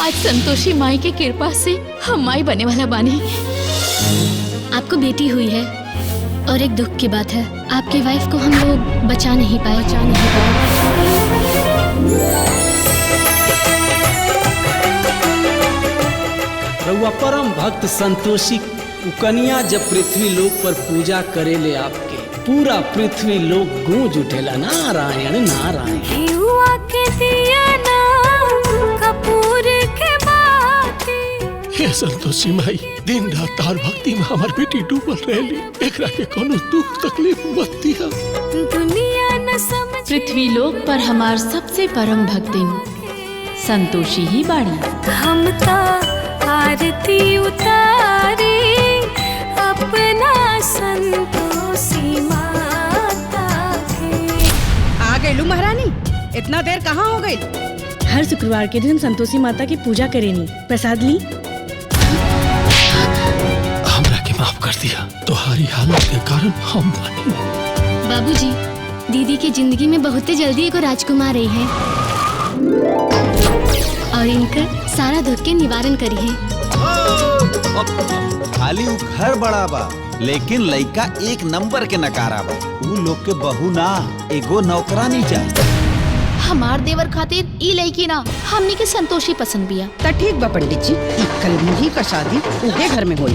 आज संतोषी माई के कृपा से हम माई बने वाला बानी। आपको बेटी हुई है और एक दुख की बात है, आपकी वाइफ को हम लोग बचा नहीं पाए। रउआ परम भक्त संतोषी कन्या जब पृथ्वी लोक पर पूजा करेले आपके, पूरा पृथ्वी लोक गूंज उठेला नारायण नारायण। हे संतोषी माई, दिन रात तार भक्ति में हमार बेटी डूबल रहली, एकरा के कोनो दुख तकलीफ मत दिया। पृथ्वी लोक पर हमार सबसे परम भक्तिन संतोषी ही बाड़ी। हम आरती उतारे अपना संतोषी माता के। आ गई लू महारानी, इतना देर कहाँ हो गई? हर शुक्रवार के दिन हम संतोषी माता की पूजा करेनी। प्रसाद ली। हमरा के माफ कर दिया, तुम्हारी हालत के कारण हम बानी। बाबूजी, दीदी की जिंदगी में बहुत जल्दी एक राजकुमार आई है और इनका सारा दुख के निवारण करी है। खाली उ घर बड़ा बा, लेकिन लइका एक नंबर के नकारा बा। उ लोग के बहू ना, एगो नौकरानी चाहिए। हमार देवर खातिर ई लड़की ना, हमनी के संतोषी पसंद बिया। तो ठीक बा पंडित जी, कल मुही का शादी उहे घर में होई।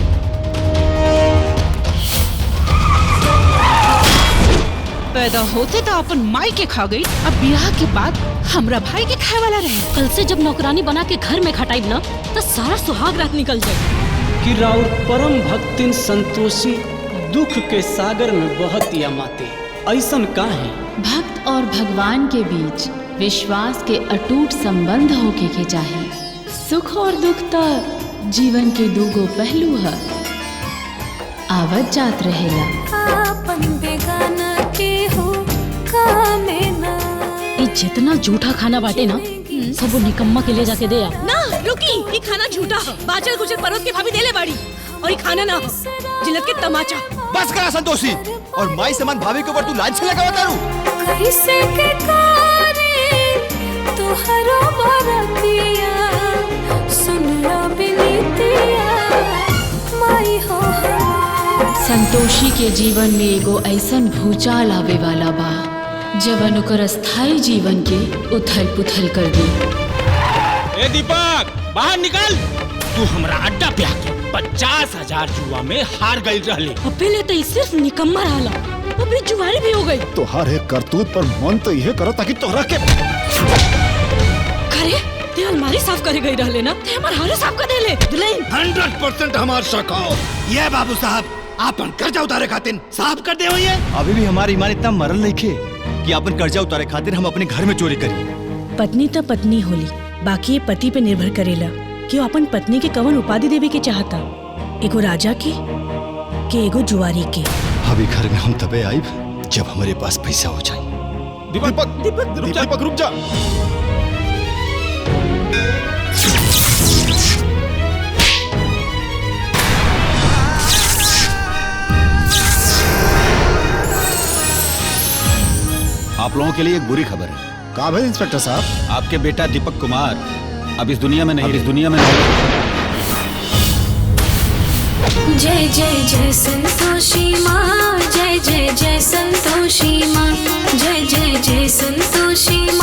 पैदा होते तो अपन माई के खा गई, अब ब्याह के बाद हमरा भाई के खाए वाला रहे। कल से जब नौकरानी बना के घर में खटाई ना, तो सारा सुहाग रात निकल जाए। कि राउर परम भक्तिन संतोषी दुख के सागर में बहतिया माते, ऐसन काहे? भक्त और भगवान के बीच विश्वास के अटूट संबंध होके के चाहे। सुख और दुख तो जीवन के दूगो पहलू है, आवत जात रहेला। जितना झूठा खाना बाटे ना, सब वो निकम्मा के ले जाके दे। ना रुकी, ये खाना झूठा है। बाचल कुचल परोस के भाभी देले बाड़ी, और ये खाना ना हो जिलत के तमाचा। बस करा संतोषी, और माई समान भाभी के ऊपर तू लांछन लगावा तारू। कैसे के करे तोहरो बरतिया, सुन लो बिनतिया माई हो। संतोषी के जीवन में एगो ऐसन भूचाल आवे वाला बा, जवन ओकर स्थायी जीवन के उथल पुथल कर दी। ए दीपक, बाहर निकल। तू हमरा अड्डा पे आके 50,000 जुआ में हार गई रहले। पहले तो सिर्फ निकम्मा रहला, अब जुआरी भी हो गई। तोहार एक करतूत पर मन तो यह करो ताकि तोहरा के करे ते अलमारी साफ करे गई रहले ना, ते हमार हारे साफ कर देले। दुल्हन 100% हमार शक हो। ये बाबू साहब, आपन कर्जा उतारे खातिर साफ कर दे हो। ये अभी भी हमारी ईमान इतना मरल नहीं खे कि अपन कर्जा उतारे खातिर हम अपने घर में चोरी करी। पत्नी तो पत्नी होली, बाकी ये पति पे निर्भर करेला कि वो अपन पत्नी के कवन उपाधि देवे के चाहता, एगो राजा के एगो जुआरी के। अभी घर में हम तबे आइब जब हमारे पास पैसा हो जाए। दीपक रुक जा। आप लोगों के लिए एक बुरी खबर है। कहा भाई इंस्पेक्टर साहब? आपके बेटा दीपक कुमार अब इस दुनिया में नहीं। जय जय जय संतोषी माँ, जय जय जय संतोषी माँ, जय जय जय संतोषी माँ।